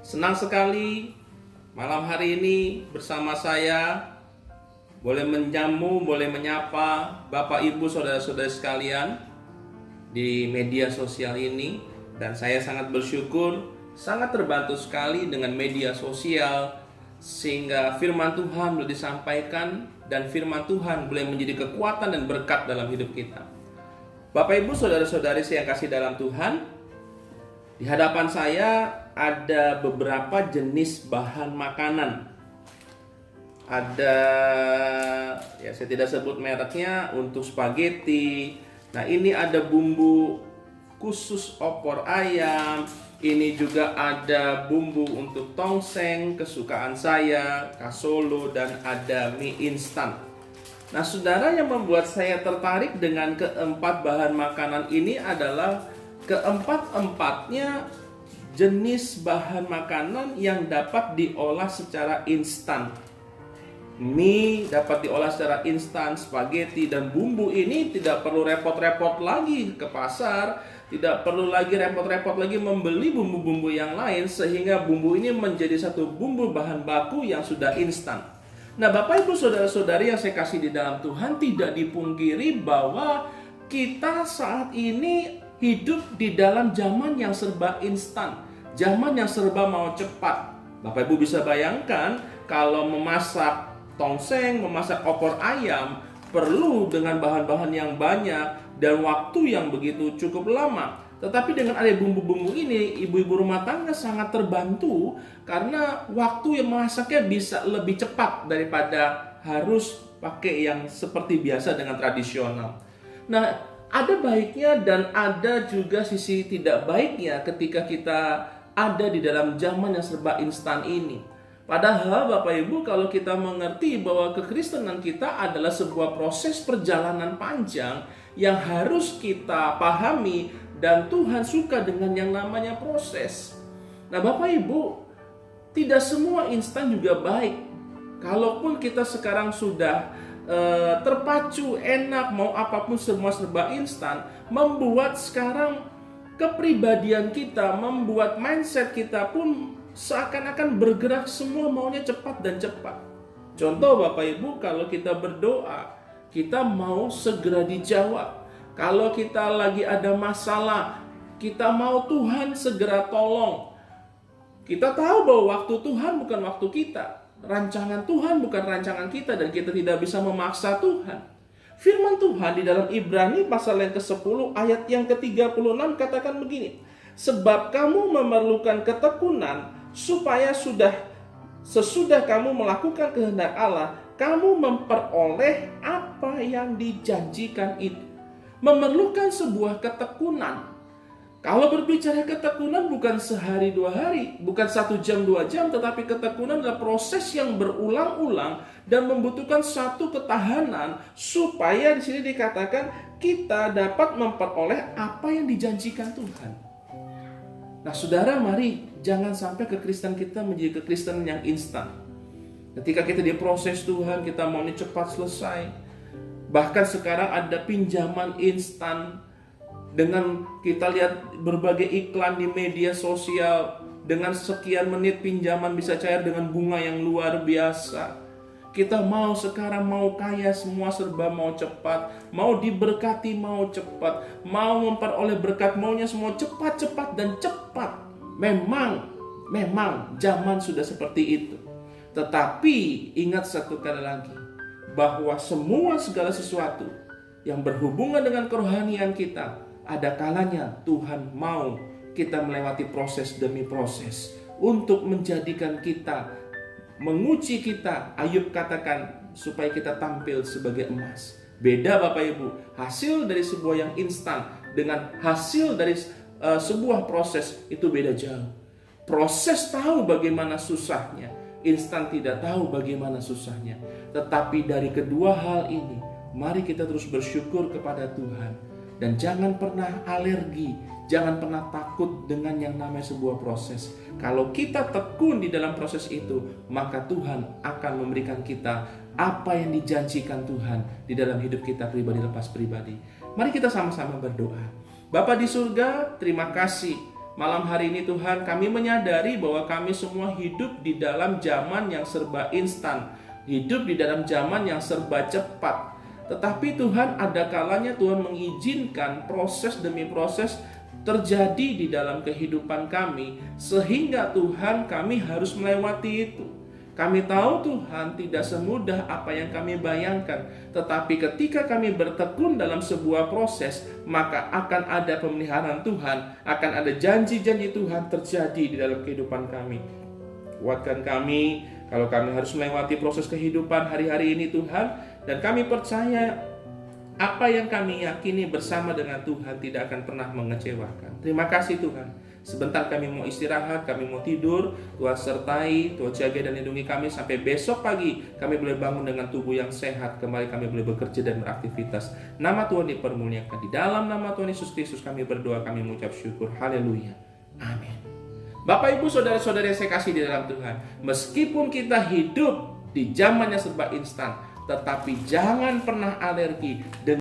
Senang sekali malam hari ini bersama saya boleh menjamu, boleh menyapa Bapak Ibu saudara-saudara sekalian di media sosial ini. Dan saya sangat bersyukur, sangat terbantu sekali dengan media sosial, sehingga firman Tuhan boleh disampaikan dan firman Tuhan boleh menjadi kekuatan dan berkat dalam hidup kita. Bapak Ibu saudara-saudari saya yang kasih dalam Tuhan, di hadapan saya ada beberapa jenis bahan makanan. Ada, ya saya tidak sebut mereknya, untuk spaghetti. Nah, ini ada bumbu khusus opor ayam. Ini juga ada bumbu untuk tongseng kesukaan saya, kasolo, dan ada mie instan. Nah, saudara, yang membuat saya tertarik dengan keempat bahan makanan ini adalah keempat-empatnya jenis bahan makanan yang dapat diolah secara instan. Mie dapat diolah secara instan, spaghetti, dan bumbu ini tidak perlu repot-repot lagi ke pasar, tidak perlu lagi repot-repot lagi membeli bumbu-bumbu yang lain, sehingga bumbu ini menjadi satu bumbu bahan baku yang sudah instan. Nah, Bapak Ibu saudara-saudari yang saya kasih di dalam Tuhan, tidak dipungkiri bahwa kita saat ini hidup di dalam zaman yang serba instan, zaman yang serba mau cepat. Bapak Ibu bisa bayangkan kalau memasak tongseng, memasak opor ayam perlu dengan bahan-bahan yang banyak dan waktu yang begitu cukup lama. Tetapi dengan ada bumbu-bumbu ini, ibu-ibu rumah tangga sangat terbantu karena waktu yang masaknya bisa lebih cepat daripada harus pakai yang seperti biasa dengan tradisional. Nah, ada baiknya dan ada juga sisi tidak baiknya ketika kita ada di dalam zaman yang serba instan ini. Padahal Bapak Ibu, kalau kita mengerti bahwa kekristenan kita adalah sebuah proses perjalanan panjang yang harus kita pahami, dan Tuhan suka dengan yang namanya proses. Nah, Bapak Ibu, tidak semua instan juga baik. Kalaupun kita sekarang sudah terpacu, enak, mau apapun semua serba instan, membuat sekarang kepribadian kita, membuat mindset kita pun seakan-akan bergerak semua maunya cepat dan cepat. Contoh Bapak Ibu, kalau kita berdoa, kita mau segera dijawab. Kalau kita lagi ada masalah, kita mau Tuhan segera tolong. Kita tahu bahwa waktu Tuhan bukan waktu kita. Rancangan Tuhan bukan rancangan kita, dan kita tidak bisa memaksa Tuhan. Firman Tuhan di dalam Ibrani pasal yang ke-10 ayat yang ke-36 katakan begini: sebab kamu memerlukan ketekunan supaya sesudah kamu melakukan kehendak Allah, kamu memperoleh apa yang dijanjikan itu. Memerlukan sebuah ketekunan. Kalau berbicara ketekunan bukan sehari dua hari, bukan 1 jam 2 jam, tetapi ketekunan adalah proses yang berulang-ulang dan membutuhkan satu ketahanan supaya di sini dikatakan kita dapat memperoleh apa yang dijanjikan Tuhan. Nah, saudara, mari jangan sampai kekristenan kita menjadi kekristenan yang instan. Ketika kita diproses Tuhan, kita maunya cepat selesai. Bahkan sekarang ada pinjaman instan. Dengan kita lihat berbagai iklan di media sosial, dengan sekian menit pinjaman bisa cair dengan bunga yang luar biasa. Kita mau sekarang mau kaya, semua serba mau cepat, mau diberkati mau cepat, mau memperoleh berkat maunya semua cepat-cepat dan cepat. Memang zaman sudah seperti itu. Tetapi ingat satu kali lagi, bahwa segala sesuatu yang berhubungan dengan kerohanian kita, ada kalanya Tuhan mau kita melewati proses demi proses untuk menjadikan kita, menguji kita. Ayub katakan supaya kita tampil sebagai emas. Beda Bapak Ibu, hasil dari sebuah yang instan dengan hasil dari sebuah proses itu beda jauh. Proses tahu bagaimana susahnya, instan tidak tahu bagaimana susahnya. Tetapi dari kedua hal ini, mari kita terus bersyukur kepada Tuhan. Dan jangan pernah alergi, jangan pernah takut dengan yang namanya sebuah proses. Kalau kita tekun di dalam proses itu, maka Tuhan akan memberikan kita apa yang dijanjikan Tuhan di dalam hidup kita pribadi lepas pribadi. Mari kita sama-sama berdoa. Bapa di surga, terima kasih Malam hari ini Tuhan, kami menyadari bahwa kami semua hidup di dalam zaman yang serba instan, hidup di dalam zaman yang serba cepat. Tetapi Tuhan, ada kalanya Tuhan mengizinkan proses demi proses terjadi di dalam kehidupan kami, sehingga Tuhan, kami harus melewati itu. Kami tahu Tuhan tidak semudah apa yang kami bayangkan, tetapi ketika kami bertekun dalam sebuah proses, maka akan ada pemeliharaan Tuhan, akan ada janji-janji Tuhan terjadi di dalam kehidupan kami. Kuatkan kami kalau kami harus melewati proses kehidupan hari-hari ini Tuhan, dan kami percaya apa yang kami yakini bersama dengan Tuhan tidak akan pernah mengecewakan. Terima kasih Tuhan. Sebentar kami mau istirahat, kami mau tidur. Tuhan sertai, Tuhan jaga dan lindungi kami sampai besok pagi kami boleh bangun dengan tubuh yang sehat. Kembali kami boleh bekerja dan beraktivitas. Nama Tuhan dipermuliakan. Di dalam nama Tuhan Yesus Kristus kami berdoa, kami mengucap syukur. Haleluya. Amin. Bapak Ibu saudara-saudara yang saya kasih di dalam Tuhan, meskipun kita hidup di zaman yang serba instan, tetapi jangan pernah alergi dengan